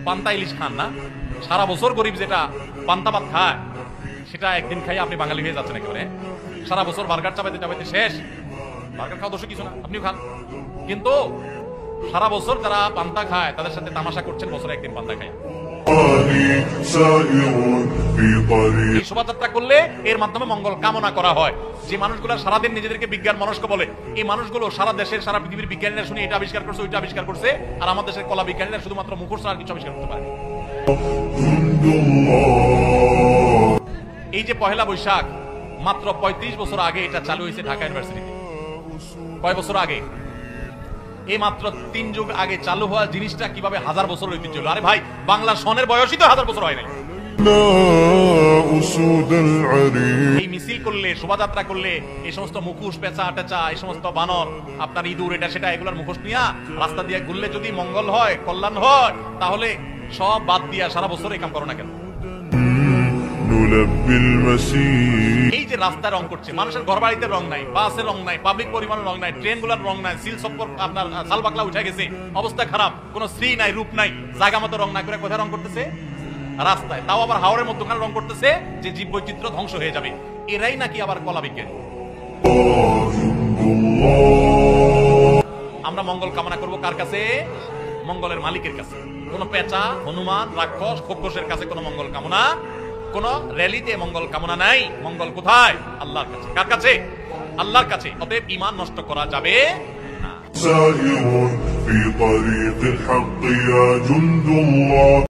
পান্তা ইলিশ খান না, সারা বছর গরিব যেটা পান্তা ভাত খায় সেটা একদিন খাই আপনি বাঙালি হয়ে যাচ্ছেন একেবারে। সারা বছর বার্গার চাপাইতে চাপাইতে শেষ। বার্গার খাওয়া দোষ কিছু না, আপনিও খান, কিন্তু সারা বছর যারা পান্তা খায় তাদের সাথে তামাশা করছেন বছরে একদিন পান্তা খায়। এই শোভাযাত্রা করলে এর মাধ্যমে মঙ্গল কামনা করা হয়। যে মানুষগুলো সারাদিন নিজেদেরকে বিজ্ঞান মনস্ক বলে, এই মানুষগুলো সারা দেশের সারা পৃথিবীর বিজ্ঞানীরা শুনে এটা আবিষ্কার করছে ওইটা আবিষ্কার করছে, আর আমাদের দেশের কলা বিজ্ঞানীরা শুধুমাত্র মুখস্থ আর কিছু আবিষ্কার করতে পারে। এই যে পহেলা বৈশাখ মাত্র 35 বছর আগে এটা চালু হয়েছে ঢাকা ইউনিভার্সিটিতে। কয় বছর আগে? এই মাত্র 3 যুগ আগে চালু হওয়া জিনিসটা কিভাবে 1000 বছর ঐতিহ্য হলো? আরে ভাই, বাংলা সনের বয়সই তো 1000 বছর হয় নাই। এই মিছিল করলে, শোভাযাত্রা করলে এই সমস্ত মুখোশ, পেঁচা টেচা, এই সমস্ত বানর, আপনার ইঁদুর, এটা সেটা, এগুলোর মুখোশ নিয়ে রাস্তা দিয়ে ঘুরলে যদি মঙ্গল হয়, কল্যাণ হয়, তাহলে সব বাদ দিয়া সারা বছর এই কাম করো না কেন? এই যে রাস্তায় রং করছে, মানুষের ঘর বাড়িতে রং নাই, বাসের রং নাই, পাবলিক পরিবহনের রং নাই, ট্রেন গুলার রং নাই, সিল সপ্পর আপনার সালবাকলা উঠে গেছে, অবস্থা খারাপ, কোন শ্রী নাই, রূপ নাই, জায়গা মতো রং না করে কোথায় রং করতেছে? রাস্তায়। তাও আবার হাওরের মধ্যখানে রং করতেছে যে জীব বৈচিত্র্য ধ্বংস হয়ে যাবে। এরাই নাকি আবার কলা বিজ্ঞানী। আমরা মঙ্গল কামনা করব কার কাছে? মঙ্গলের মালিকের কাছে। কোন পেঁচা, হনুমান, রাক্ষস, খোকসের কাছে কোন মঙ্গল কামনা, কোন র্যালিতে মঙ্গল কামনা নাই। মঙ্গল কোথায়? আল্লাহর কাছে। কার কাছে? আল্লাহর কাছে। অতএব ঈমান নষ্ট করা যাবে না।